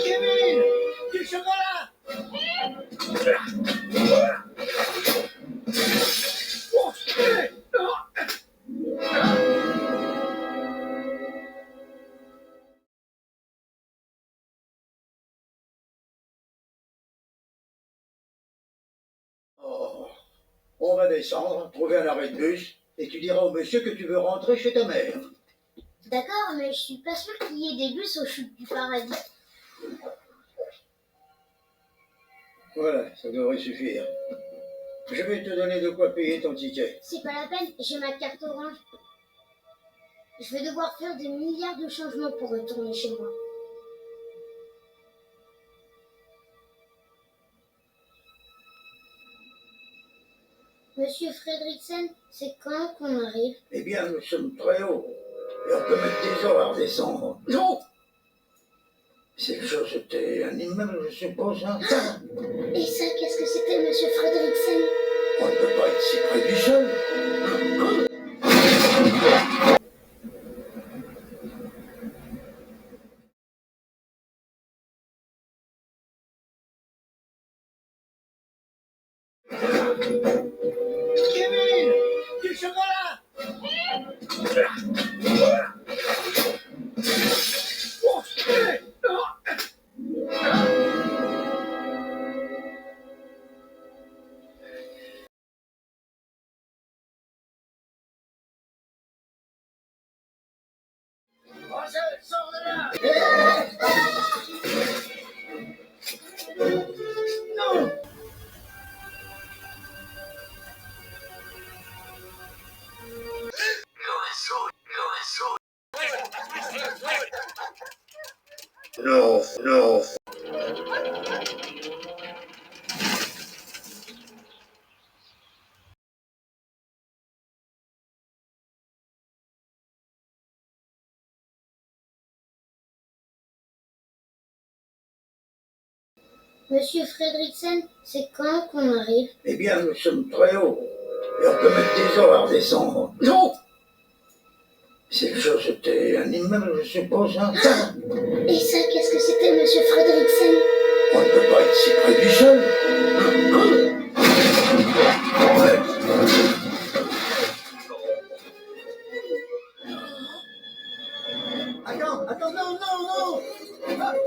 Kevin, du chocolat. Oh, on va descendre, trouver un arrêt de bus, et tu diras au monsieur que tu veux rentrer chez ta mère. D'accord, mais je suis pas sûre qu'il y ait des bus aux chutes du paradis. Voilà, ça devrait suffire. Je vais te donner de quoi payer ton ticket. C'est pas la peine, j'ai ma carte orange. Je vais devoir faire des milliards de changements pour retourner chez moi. Monsieur Fredriksen, c'est quand qu'on arrive? Eh bien, nous sommes très hauts. Et on peut mettre des heures à redescendre. Non! Cette chose, c'était un immeuble, je suppose, hein? Et ça, qu'est-ce que c'était, monsieur Fredriksen? On ne peut pas être si près du sol. Kevin, du chocolat. Sors de là. Non. Non, non. Monsieur Fredriksen, c'est quand qu'on arrive? Eh bien, nous sommes très hauts. Et on peut mettre des heures à redescendre. Non! Cette chose, c'était un immeuble, je suppose, hein? Et ça, qu'est-ce que c'était, monsieur Fredriksen? On ne peut pas être si près du sol. Attends, non, non, non! Attends!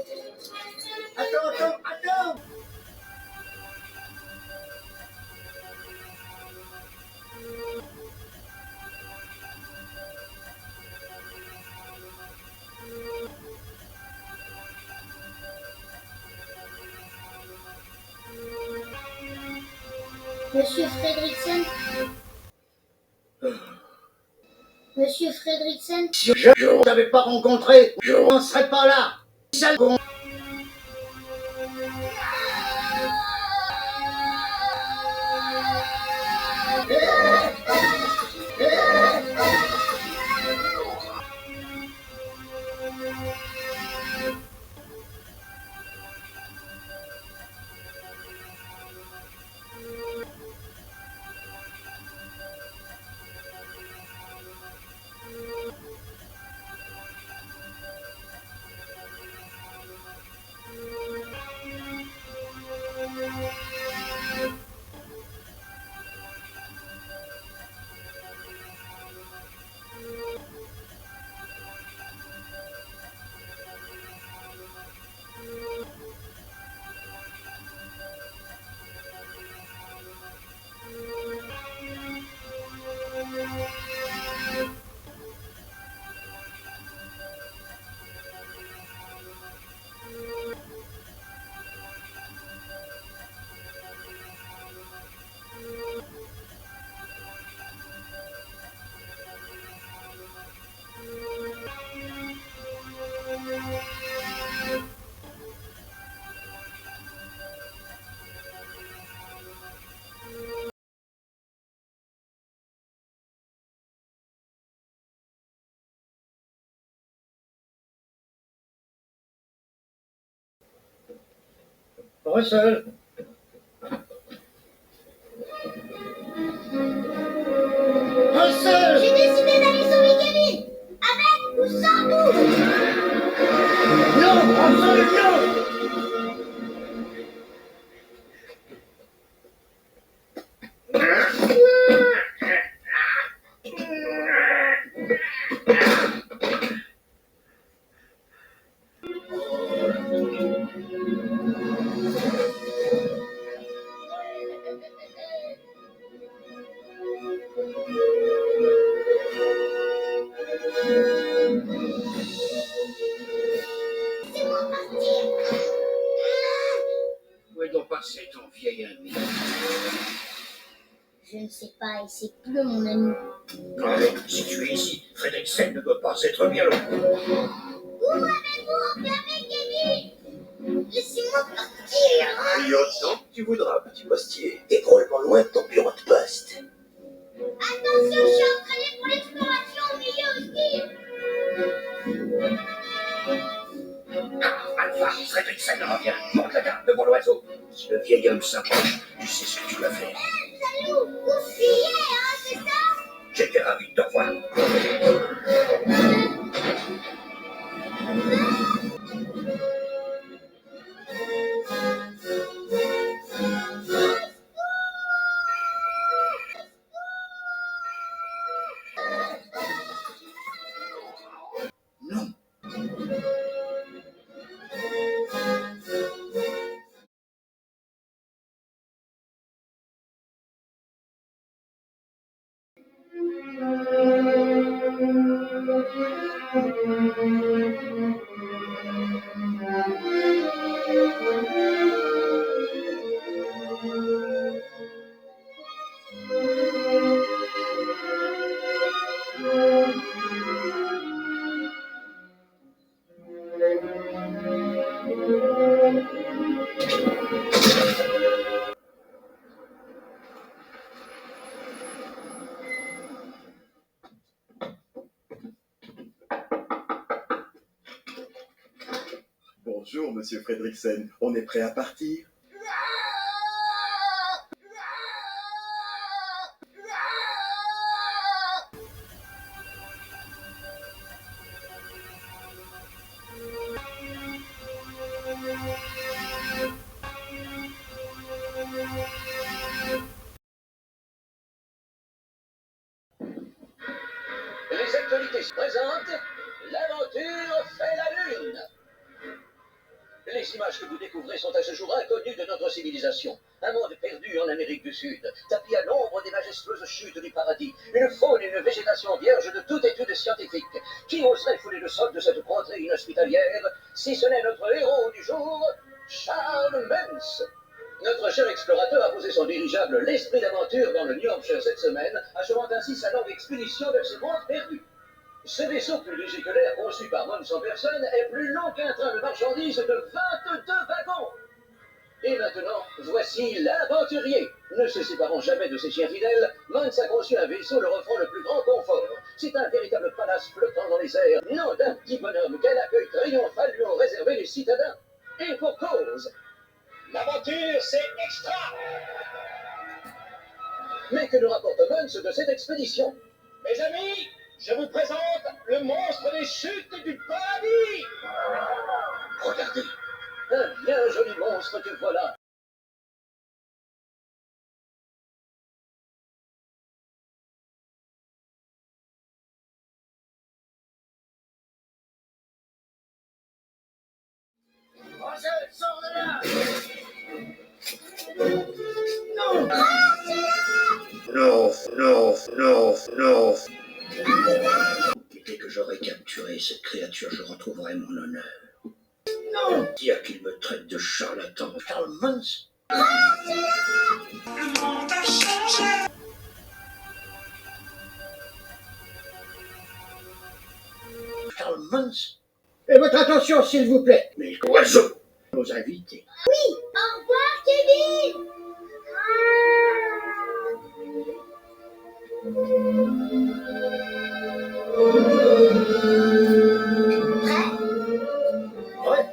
Monsieur Fredriksen? Monsieur Fredriksen? Si je ne t'avais pas rencontré, je n'en serais pas là. Sale con. Russell. Russell. J'ai décidé d'aller sauver Kevin. Avec ou sans vous. Non, Russell, non. Laissez-moi partir. Où est donc passé ton vieil ami? Je ne sais pas et c'est plus mon ami. Allez, si tu es ici, Fredriksen ne doit pas être bien loin. Où avez-vous enfermé Kevin? Laissez-moi partir. Il y a autant que tu voudras, petit postier. T'es drôlement loin de ton bureau de poste. Attention, je suis entraîné pour l'exploration au milieu hostile. Alpha, Fredriksen revient. Monte la garde devant l'oiseau. Si le vieil homme s'approche, tu sais ce que tu vas faire. Salut, vous fuyez, hein, c'est ça? J'étais ravi de te revoir. Non. Bonjour, monsieur Fredriksen. On est prêt à partir? Les actualités se présentent. L'aventure fait la lune. Les images que vous découvrez sont à ce jour inconnues de notre civilisation. Un monde perdu en Amérique du Sud, tapis à l'ombre des majestueuses chutes du paradis. Une faune et une végétation vierges de toute étude scientifique. Qui oserait fouler le sol de cette contrée inhospitalière, si ce n'est notre héros du jour, Charles Mens. Notre cher explorateur a posé son dirigeable L'Esprit d'aventure dans le New Hampshire cette semaine, achevant ainsi sa longue expédition vers ce monde perdu. Ce vaisseau plus léger que l'air, conçu par Mons en personne, est plus long qu'un train de marchandises de 22 wagons. Et maintenant, voici l'aventurier. Ne se séparant jamais de ses chiens fidèles, Mons a conçu un vaisseau leur offrant le plus grand confort. C'est un véritable palace flottant dans les airs, non d'un petit bonhomme. Quel accueil triomphal lui ont réservé les citadins. Et pour cause. L'aventure, c'est extra. Mais que nous rapporte Mons de cette expédition? Mes amis, je vous présente le monstre des chutes du paradis. Regardez. Un bien joli monstre que voilà. Russell, sors de là. Non. Non, non, non, non. Et dès que j'aurai capturé cette créature, je retrouverai mon honneur. Non. Dire qu'il me traite de charlatan. Charles Mons. Le monde a changé. Charles Mons. Et votre attention, s'il vous plaît. Mais oiseaux, nos invités. Oui, au revoir Kevin. Prêt? Ouais.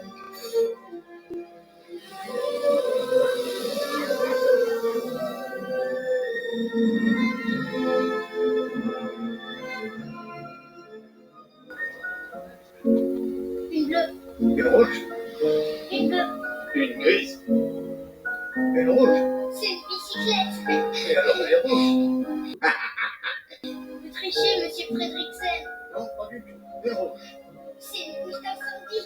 bleue. Une rouge. Une bleue. Une grise. Une rouge. C'est une bicyclette. Et alors elle est rouge. Vous trichez, monsieur Fredriksen. Non, pas du tout. Une rouge. C'est une mouche d'incendie.